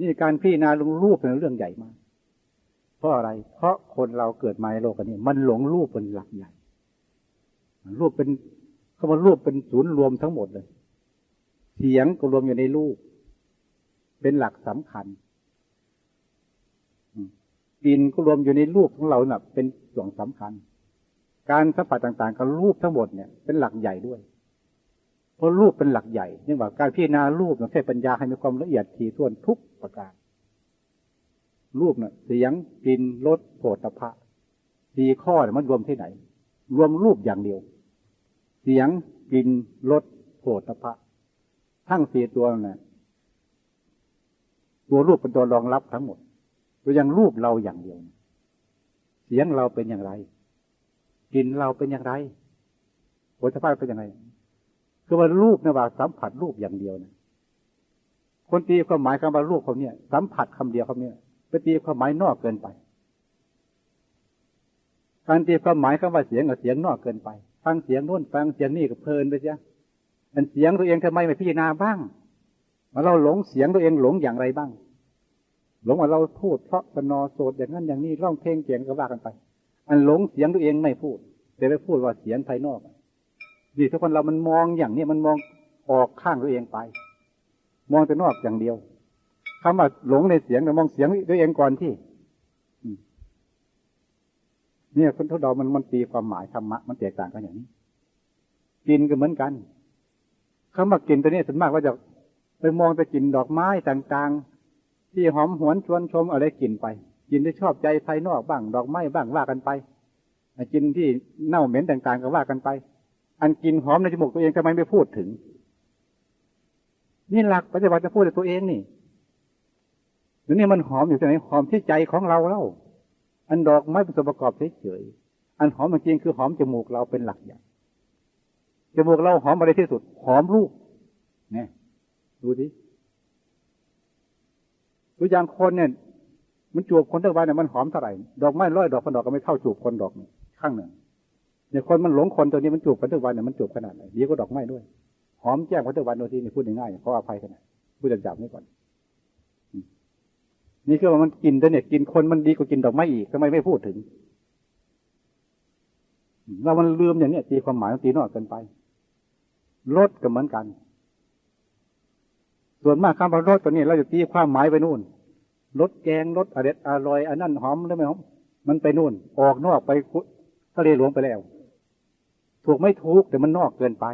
นี่การพิจารณารูปเป็นเรื่องใหญ่มากเพราะอะไรเพราะคนเราเกิดมาในโลกนี้มันหลงรูปเป็นหลักใหญ่รูปเป็นคำว่ารูปเป็นศูนย์รวมทั้งหมดเลยเสียงก็รวมอยู่ในรูปเป็นหลักสำคัญกลิ่นก็รวมอยู่ในรูปของเราน่ะเป็นส่วนสำคัญการสัมผัสต่างๆกับรูปทั้งหมดเนี่ยเป็นหลักใหญ่ด้วยเพราะรูปเป็นหลักใหญ่นี่ว่าการพิจารณารูปต้องใช้ปัญญาให้มีความละเอียดถี่ถ้วนทุกประการรูปน่ะเสียงกลิ่นรสโผฏฐัพพะสี่ข้อเนี่ยมันรวมที่ไหนรวมรูปอย่างเดียวเสียงกลิ่นรสโผฏฐัพพะทั้งสี่ตัวน่ะตัวรูปเป็นตัวรองรับทั้งหมดตัวอย่างรูปเราอย่างเดียวเสียงเราเป็นอย่างไรกลิ่นเราเป็นอย่างไรโผฏฐัพพะเป็นอย่างไรคือว่ารูปเนี่ยว่าสัมผัสรูปอย่างเดียวนะคนตีความหมายคำว่ารูปเขาเนี่ยสัมผัสคำเดียวเขาเนี่ยไปตีความหมายนอกเกินไปการตีความหมายคำว่าเสียงกับเสียงนอกเกินไปฟังเสียงโน้นฟังเสียงนี่ก็เพลินไปเสียอันเสียงตัวเองทำไมไม่พิจารณาบ้างว่าเราหลงเสียงตัวเองหลงอย่างไรบ้างหลงว่าเราพูดเพราะสนอโสดอย่างนั้นอย่างนี้ร้องเพลงเก่งก็ว่ากันไปอันหลงเสียงตัวเองไม่พูดแต่ไปพูดว่าเสียงภายนอกนี่ทุกคนเรามันมองอย่างนี้มันมองออกข้างตัวเองไปมองแต่นอกอย่างเดียวคำว่าหลงในเสียงแต่มองเสียงตัวเองก่อนที่เนี่ยคนทุกเรามันตีความหมายธรรมะมันแตกต่างกันอย่างนี้กินก็เหมือนกันคำว่ากินตัวนี้ส่วนมากว่าจะไปมองแต่กลิ่นดอกไม้ต่างๆที่หอมหวนชวนชมอะไรกลิ่นไปกินที่ชอบใจภายนอกบ้างดอกไม้บ้างว่ากันไปกินที่เน่าเหม็นต่างๆก็ว่ากันไปอันกินหอมในจมูกตัวเองทำไมไม่พูดถึงนี่หลักปฏิบัติจะพูดแต่ตัวเองนี่เดี๋ยวนี้มันหอมอยู่ที่ไหนหอมที่ใจของเราแล้วอันดอกไม้เป็นส่วนประกอบเฉยๆอันหอมจริงๆคือหอมจมูกเราเป็นหลักใหญ่จมูกเราหอมอะไรที่สุดหอมรูปเนี่ยดูดิตัวอย่างคนเนี่ยมันจูบคนทั้งวันเนี่ยมันหอมเท่าไหร่ดอกไม้ร้อยดอกพันดอกก็ไม่เท่าจูบคนดอกข้างหนึ่งเนี่ยคนมันหลงคนตัวนี้มันจูบกันทั้งวันเนี่ยมันจูบขนาดไหนดีก็ดอกไม้ด้วยหอมแก้มกันทั้งวันโดยที่นี่พูดง่ายๆขออภัยกันนะพูดจับๆนี่ก่อนนี่คือว่ามันกินแต่เนี่ยกินคนมันดีกว่ากินดอกไม้อีกทำไมไม่พูดถึงเรามันลืมอย่างนี้ตีความหมายตีนอกเกินไปรสก็เหมือนกันส่วนมากคำว่ารสตัวนี้เราจะตีความหมายไปนู่นรสแกงรสอร่อยอันนั้นหอมหรือไม่หอมมันไปนู่นออกนอกไปทะเลหลวงไปแล้วถูกไม่ถูกแต่มันนอกเกินไป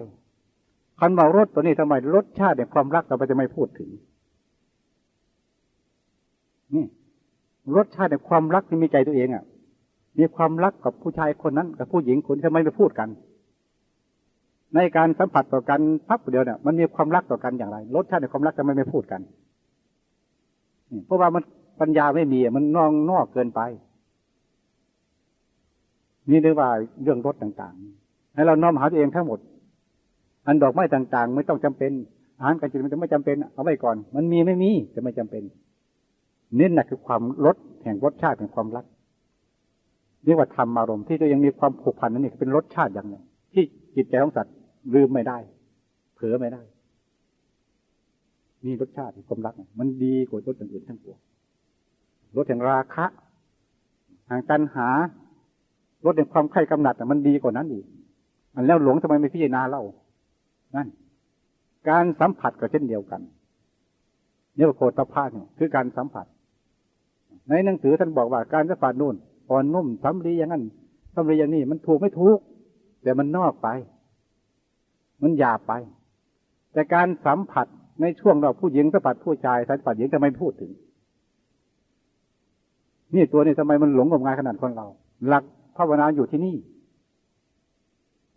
คันว่ารสตัวนี้ทำไมรสชาติเนี่ยความรักเราจะไม่พูดถึงนี่รสชาติเนี่ยความรักที่มีใจตัวเองอ่ะมีความรักกับผู้ชายคนนั้นกับผู้หญิงคนทำไมไม่พูดกันในการสัมผัสต่อกันพักเดียวเนี่ยมันมีความรักต่อกันอย่างไรรสชาติในความรักทำไมไม่พูดกันนี่เพราะว่ามันปัญญาไม่มีมันนอกเกินไปนี่เรียกว่าเรื่องรสต่างๆให้เราน้อมหาตัวเองทั้งหมดอันดอกไม้ต่างๆไม่ต้องจำเป็นอาหารการกินมันจะไม่จำเป็นเอาไว้ก่อนมันมีไม่มีจะไม่จำเป็นเน้นหนักคือความรสแห่งรสชาติแห่งความรักเรียกว่าธรรมอารมณ์ที่ตัวยังมีความผูกพันนั่นนี่เป็นรสชาติอย่างหนึ่งที่จิตใจของสัตว์ลืมไม่ได้เผลอไม่ได้นี่รสชาติของความรักมันดีกว่ารสอื่นๆทั้งปวงรสแห่งราคะแห่งตัณหารสแห่งความใคร่กำหนัดมันดีกว่านั้นอีกอันแล้วหลงทำไมไม่พิจารณาเล่านั่นการสัมผัสก็เช่นเดียวกันเนี่ยโผฏฐัพพะเนี่ยคือการสัมผัสในหนังสือท่านบอกว่าการสัมผัสนู่นอ่อนนุ่มสำลีอย่างนั้นสำลีอย่างนี้มันถูกไม่ถูกแต่มันนอกไปมันหยาบไปแต่การสัมผัสในช่วงเราผู้หญิงสัมผัสผู้ชายสัมผัสหญิงทำไมพูดถึงนี่ตัวนี้ทำไมมันหลงงมงายขนาดคนเราหลักภาวนาอยู่ที่นี่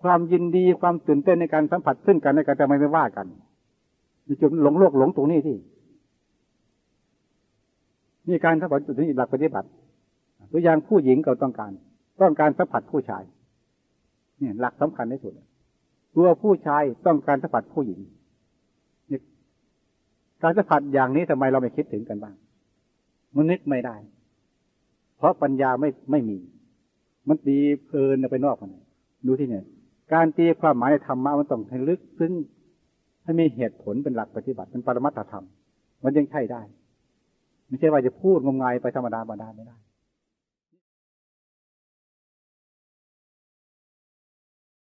ความยินดีความตื่นเต้นในการสัมผัสซึ่งกันและกันทำไมไม่ว่ากันมีจุดหลงโลกหลงตรงนี้ที่นี่การสัมผัสจุดนี้หลักปฏิบัติตัวอย่างผู้หญิงก็ต้องการสัมผัสผู้ชายเนี่ยหลักสำคัญที่สุดตัวผู้ชายต้องการสัมผัสผู้หญิงการสัมผัสอย่างนี้ทำไมเราไม่คิดถึงกันบ้างมันนึกไม่ได้เพราะปัญญาไม่มีมันตีเพลินไปนอกมันดูที่เนี่ยการตีความหมายในธรรมะมันต้องให้ลึกซึ้งให้มีเหตุผลเป็นหลักปฏิบัติเป็นปรมัตถธรรมมันยังใช่ได้ ไม่ใช่ว่าจะพูดงมงายไปธรรมดาไม่ได้